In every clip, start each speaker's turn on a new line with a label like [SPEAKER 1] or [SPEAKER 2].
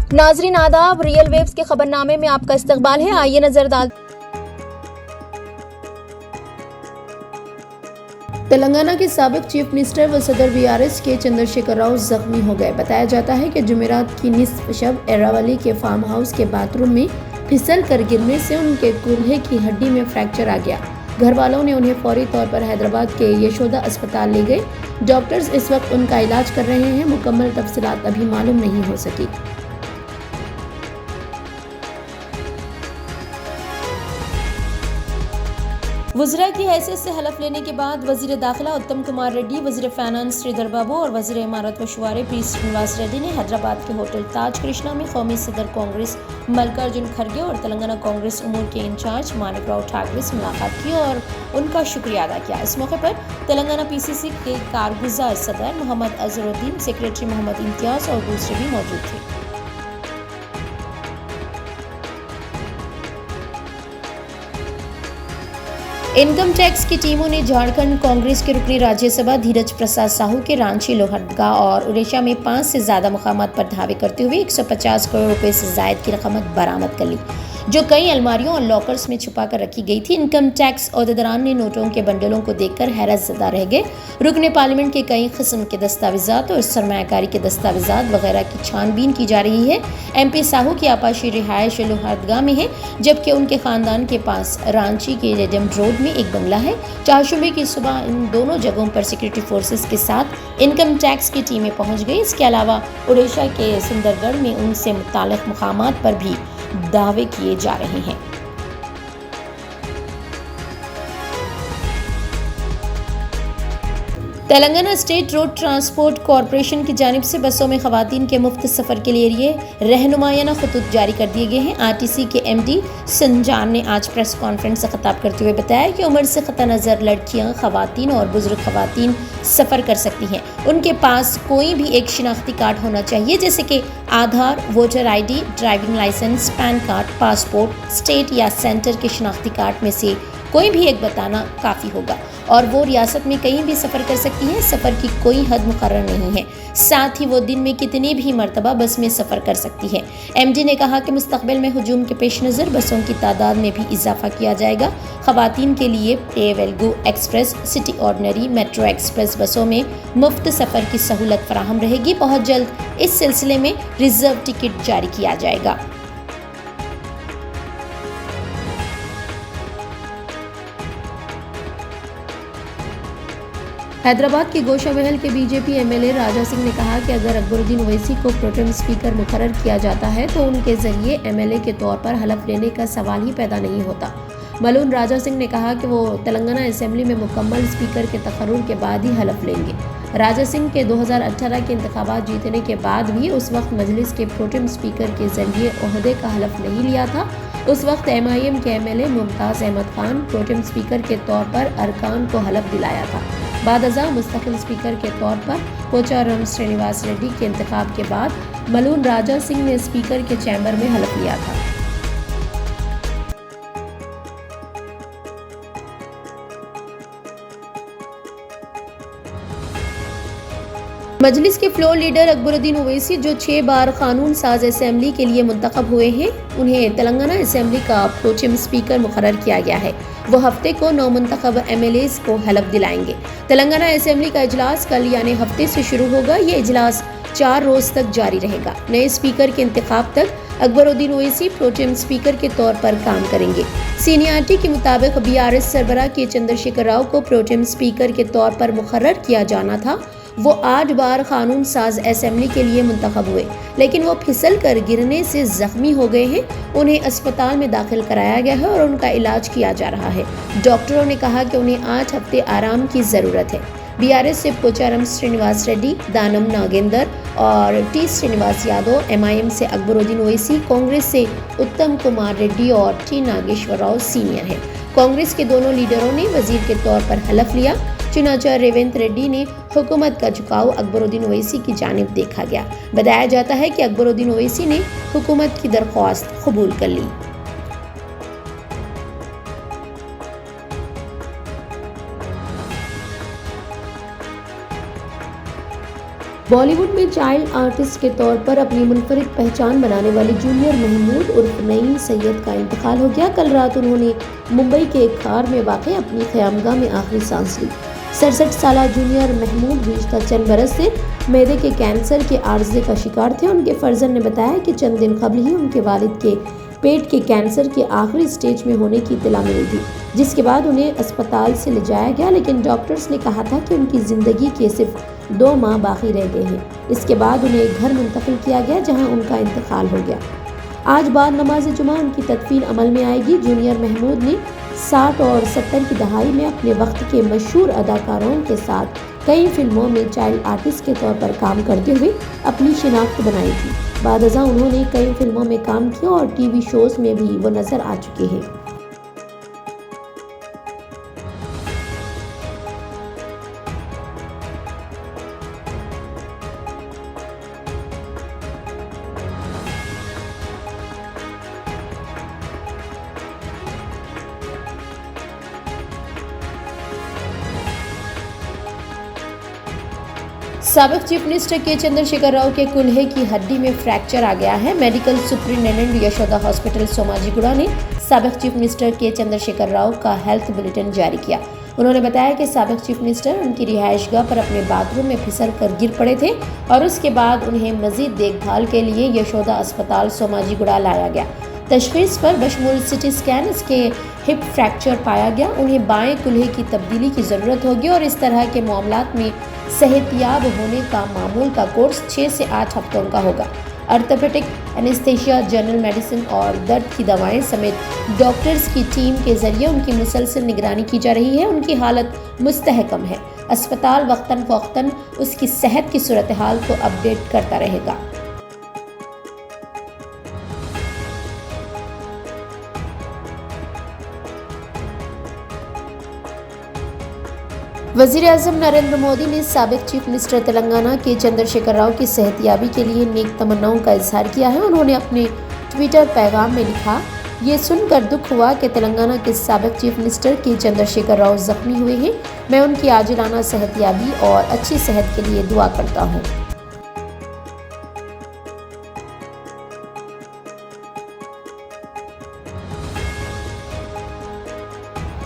[SPEAKER 1] नाजरीन आदाब, real waves के खबरनामे में आपका इस्तकबाल है। आइए नजर डाल। तेलंगाना के साबिक चीफ मिनिस्टर व सदर बीआरएस के चंद्रशेखर राव जख्मी हो गए। बताया जाता है कि जुमेरात की निस्फ शब एरावली के फार्म हाउस के बाथरूम में फिसल कर गिरने से उनके कूल्हे की हड्डी में फ्रैक्चर आ गया। घर वालों ने उन्हें फौरी तौर पर हैदराबाद के यशोदा अस्पताल ले गए। डॉक्टर्स इस वक्त उनका इलाज कर रहे हैं। मुकम्मल तफसीलात अभी मालूम नहीं हो सकी। वज़ीर की हैसियत से हलफ लेने के बाद वज़ीर दाखिला उत्तम कुमार रेड्डी, वज़ीर फाइनेंस श्रीधर बाबू और वज़ीर इमारत व शुआरे पी श्रीनिवास रेड्डी ने हैदराबाद के होटल ताज कृष्णा में कौमी सदर कांग्रेस मल्लिकार्जुन खड़गे और तेलंगाना कांग्रेस उमूर के इंचार्ज मानिक राव ठाकरे से मुलाकात की और उनका शुक्रिया अदा किया। इस मौके पर तेलंगाना पीसीसी के कारगुजार सदर मोहम्मद अजहरुद्दीन, सेक्रेटरी मोहम्मद इम्तियाज और दूसरे भी मौजूद थे। इनकम टैक्स की टीमों ने झारखंड कांग्रेस के रुकनी राज्यसभा धीरज प्रसाद साहू के रांची, लोहरदगा और उड़ीसा में 5 से ज्यादा मुकामात पर धावे करते हुए 150 करोड़ रुपए से जायद की रकम बरामद कर ली, जो कई अलमारियों और लॉकर्स में छुपा कर रखी गई थी। इनकम टैक्स ओहदेदारान ने नोटों के बंडलों को देखकर हैरत ज़दा रह गए। रुकने पार्लियामेंट के कई किस्म के दस्तावेजात और सरमायाकारी के दस्तावेजात वगैरह की छानबीन की जा रही है। एमपी साहू की आपाशी रिहायश लोहरदगा में है, जबकि उनके खानदान के पास रांची के रेडम रोड में एक बंगला है। चारशुबे की सुबह इन दोनों जगहों पर सिक्योरिटी फोर्सेस के साथ इनकम टैक्स की टीमें पहुंच गई। इसके अलावा उड़ीसा के सुंदरगढ़ में उनसे मुताल्लिक मुकामात पर भी दावे किए जा रहे हैं। Telangana state road transport corporation की जानिब से बसों में खवातीन के मुफ्त सफर के लिए रहनुमायाना खतूत जारी कर दिए गए हैं। आरटीसी के एमडी संजान ने आज प्रेस कॉन्फ्रेंस से खिताब करते हुए बताया कि उम्र से खता नजर लड़कियां, खवातीन और बुजुर्ग खवातीन सफर कर सकती हैं। उनके पास कोई भी एक शिनाख्ती कार्ड होना चाहिए, जैसे कि Aadhaar, voter ID, driving licence, PAN card, passport, state या सेंटर के शिनाख्ती कार्ड में से कोई भी एक बताना काफ़ी होगा और वो रियासत में कहीं भी सफ़र कर सकती है। सफ़र की कोई हद मुकर्रर नहीं है। साथ ही वो दिन में कितनी भी मरतबा बस में सफ़र कर सकती है। एमडी ने कहा कि मुस्तकबिल में हुजूम के पेश नज़र बसों की तादाद में भी इजाफा किया जाएगा। खवातीन के लिए टेवेलगू express, city ordinary, metro express बसों में मुफ्त सफ़र की सहूलत फराहम रहेगी। बहुत जल्द इस सिलसिले में रिजर्व टिकट जारी किया जाएगा। हैदराबाद के गोशा महल के बीजेपी एमएलए राजा सिंह ने कहा कि अगर अकबरुद्दीन ओवैसी को प्रोटेम स्पीकर मुकर्रर किया जाता है तो उनके जरिए एमएलए के तौर पर हलफ लेने का सवाल ही पैदा नहीं होता। मलून राजा सिंह ने कहा कि वो तेलंगाना असेंबली में मुकम्मल स्पीकर के तकर्रुर के बाद ही हलफ लेंगे। राजा सिंह के 2018 के इंतखाबात जीतने के बाद भी उस वक्त मजलिस के प्रोटेम स्पीकर के जरिए ओहदे का हलफ नहीं लिया था। उस वक्त एमआईएम के MLA Mumtaz Ahmed Khan pro tem speaker के तौर पर अरकान को हलफ दिलाया था। बादअज़ा मुस्तकिल स्पीकर के तौर पर पोचारम श्रीनिवास रेड्डी के इंतखाब के बाद मलून राजा सिंह ने स्पीकर के चैम्बर में हलफ लिया था। मजलिस के फ्लोर लीडर अकबरुद्दीन ओवैसी, जो 6 बार कानून साज असेंबली के लिए मुंतखब हुए हैं, उन्हें तेलंगाना असेंबली का प्रोटेम स्पीकर मुकर्रर किया गया है। वो हफ्ते को 9 मुंतखब एमएलएस को हलफ दिलाएंगे। तेलंगाना असेंबली का इजलास कल यानी हफ्ते से शुरू होगा। ये इजलास 4 रोज तक जारी रहेगा। नए स्पीकर के इंतखाब तक अकबरुद्दीन ओवैसी प्रोटेम स्पीकर के तौर पर काम करेंगे। सीनियरिटी के मुताबिक बीआरएस सरबराह के चंद्रशेखर राव को प्रोटेम स्पीकर के तौर पर मुकर्रर किया जाना था। वो 8 बार कानून साज असेंबली के लिए मुंतखब हुए, लेकिन वो फिसल कर गिरने से जख्मी हो गए हैं। उन्हें अस्पताल में दाखिल कराया गया है और उनका इलाज किया जा रहा है। डॉक्टरों ने कहा कि उन्हें 8 हफ्ते आराम की ज़रूरत है। बीआरएस से पोचारम श्रीनिवास रेड्डी, दानम नागेंदर और टी श्रीनिवास यादव, एमआईएम से अकबरुद्दीन ओवैसी, कांग्रेस से उत्तम कुमार रेड्डी और टी नागेश्वर राव सीनियर हैं। कांग्रेस के दोनों लीडरों ने वजीर के तौर पर हलफ लिया। चुनाचा रेवंत रेड्डी ने हुकूमत का झुकाव अकबरुद्दीन ओवैसी की जानिब देखा गया। बताया जाता है कि अकबरुद्दीन ओवैसी ने हुकूमत की दरख्वास्त कबूल कर ली। बॉलीवुड में चाइल्ड आर्टिस्ट के तौर पर अपनी मुनफरिद पहचान बनाने वाले जूनियर महमूद उर्फ नईम सैयद का इंतकाल हो गया। कल रात उन्होंने मुंबई के एक कार में वाक़ अपनी क़यामगाह में आखिरी सांस ली। 67 साल जूनियर महमूद गुज़िश्ता चंद बरस से मैदे के कैंसर के आर्जे का शिकार थे। उनके फर्जंद ने बताया कि चंद दिन कबल ही उनके वालिद के पेट के कैंसर के आखिरी स्टेज में होने की इत्तला मिली थी, जिसके बाद उन्हें अस्पताल से ले जाया गया, लेकिन डॉक्टर्स ने कहा था कि उनकी ज़िंदगी के सिर्फ 2 माह बाकी रह गए हैं। इसके बाद उन्हें घर मुंतकिल किया गया, जहां उनका इंतकाल हो गया। आज बाद नमाज जुमा उनकी तदफीन अमल में आएगी। जूनियर महमूद ने 60 और 70 की दहाई में अपने वक्त के मशहूर अदाकारों के साथ कई फिल्मों में चाइल्ड आर्टिस्ट के तौर पर काम करते हुए अपनी शिनाख्त बनाई थी। बाद-अज़ां उन्होंने कई फिल्मों में काम किया और टीवी शोज में भी वो नजर आ चुके हैं। साबिक चीफ मिनिस्टर के चंद्रशेखर राव के कुल्हे की हड्डी में फ्रैक्चर आ गया है। Medical superintendent Yashoda hospital Somajiguda ने साबिक चीफ मिनिस्टर के चंद्रशेखर राव का हेल्थ बुलेटिन जारी किया। उन्होंने बताया कि साबिक चीफ मिनिस्टर उनकी रिहायशगाह पर अपने बाथरूम में फिसल कर गिर पड़े थे और उसके बाद उन्हें मजीद देखभाल के लिए यशोदा अस्पताल सोमाजीगुड़ा लाया गया। तशखीस पर बशमूल सिटी स्कैन इसके हिप फ्रैक्चर पाया गया। उन्हें बाएं कुल्हे की तब्दीली की ज़रूरत होगी और इस तरह के मामलात में सेहतियाब होने का मामूल का कोर्स 6 से 8 हफ्तों का होगा। ऑर्थोपेडिक, एनेस्थेशिया, जनरल मेडिसिन और दर्द की दवाएं समेत डॉक्टर्स की टीम के जरिए उनकी मुसलसल निगरानी की जा रही है। उनकी हालत मुस्तहकम है। अस्पताल वक्तन फ़ौक़तन उसकी सेहत की सूरत हाल को अपडेट करता रहेगा। वज़ीर-ए-आज़म नरेंद्र मोदी ने साबिक चीफ मिनिस्टर तेलंगाना के चंद्रशेखर राव की सेहतियाबी के लिए नेक तमन्नाओं का इजहार किया है। उन्होंने अपने ट्विटर पैगाम में लिखा, ये सुनकर दुख हुआ कि तेलंगाना के साबिक चीफ मिनिस्टर के चंद्रशेखर राव जख्मी हुए हैं। मैं उनकी आजिलाना सेहतियाबी और अच्छी सेहत के लिए दुआ करता हूँ।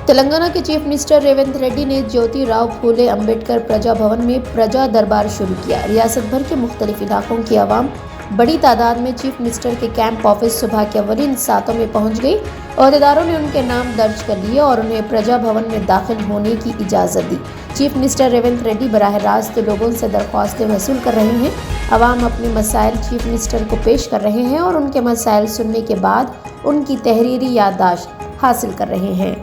[SPEAKER 1] तेलंगाना के चीफ मिनिस्टर रेवंत रेड्डी ने ज्योति राव फूले अंबेडकर प्रजा भवन में प्रजा दरबार शुरू किया। रियासत भर के मुख्तलिफ इलाकों की आवाम बड़ी तादाद में चीफ मिनिस्टर के कैंप ऑफिस सुबह के अवलिन सातों में पहुंच गई। अहदेदारों ने उनके नाम दर्ज कर लिए और उन्हें प्रजा भवन में दाखिल होने की इजाज़त दी। चीफ मिनिस्टर रेवंत रेड्डी बराह रास्त लोगों से दरख्वास्तें वसूल कर रहे हैं। आवाम अपने मसाइल चीफ मिनिस्टर को पेश कर रहे हैं और उनके मसाइल सुनने के बाद उनकी तहरीरी याददाश्त हासिल कर रहे हैं।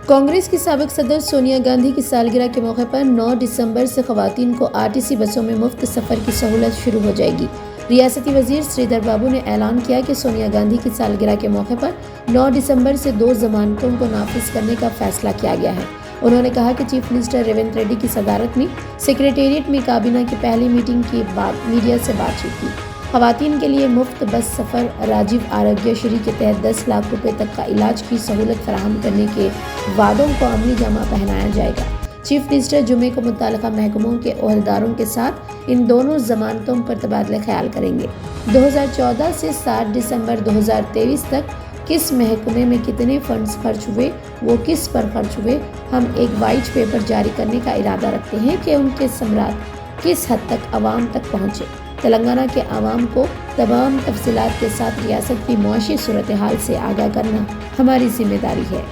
[SPEAKER 1] कांग्रेस की साबिक सदर सोनिया गांधी की सालगिरह के मौके पर 9 दिसंबर से खवातीन को आरटीसी बसों में मुफ्त सफर की सहूलत शुरू हो जाएगी। रियासती वजीर श्रीधर बाबू ने ऐलान किया कि सोनिया गांधी की सालगिरह के मौके पर 9 दिसंबर से 2 जमानतों को नाफिज करने का फैसला किया गया है। उन्होंने कहा कि चीफ मिनिस्टर रेवंत रेड्डी की सदारत में सेक्रेटेरिएट में काबीना की पहली मीटिंग के बाद मीडिया से बातचीत की। खवातीन के लिए मुफ्त बस सफ़र, राजीव आरोग्य श्री के तहत 10 लाख रुपए तक का इलाज की सहूलत फराहम करने के वादों को अमली जामा पहनाया जाएगा। चीफ मिनिस्टर जुमे को मुत्तल्लिका महकमों के ओहदेदारों के साथ इन दोनों जमानतों पर तबादला ख्याल करेंगे। 2014 से 7 दिसंबर 2023 तक किस महकमे में कितने फंड्स खर्च हुए, वो किस पर खर्च हुए, हम एक वाइट पेपर जारी करने का इरादा रखते हैं कि उनके समरात किस हद तक आवाम तक पहुँचे। तेलंगाना के आवाम को तमाम तफसीलात के साथ रियासत की मुआशी सूरत हाल से आगाह करना हमारी जिम्मेदारी है।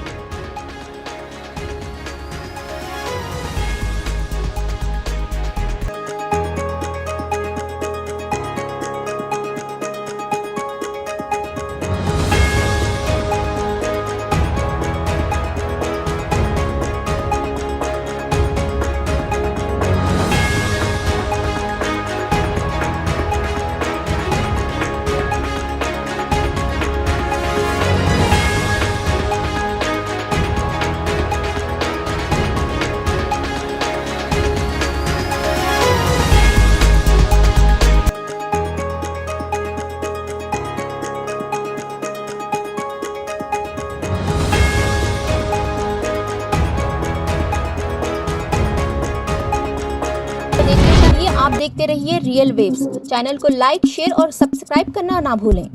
[SPEAKER 2] आप देखते रहिए रियल वेव्स। चैनल को लाइक, शेयर और सब्सक्राइब करना ना भूलें।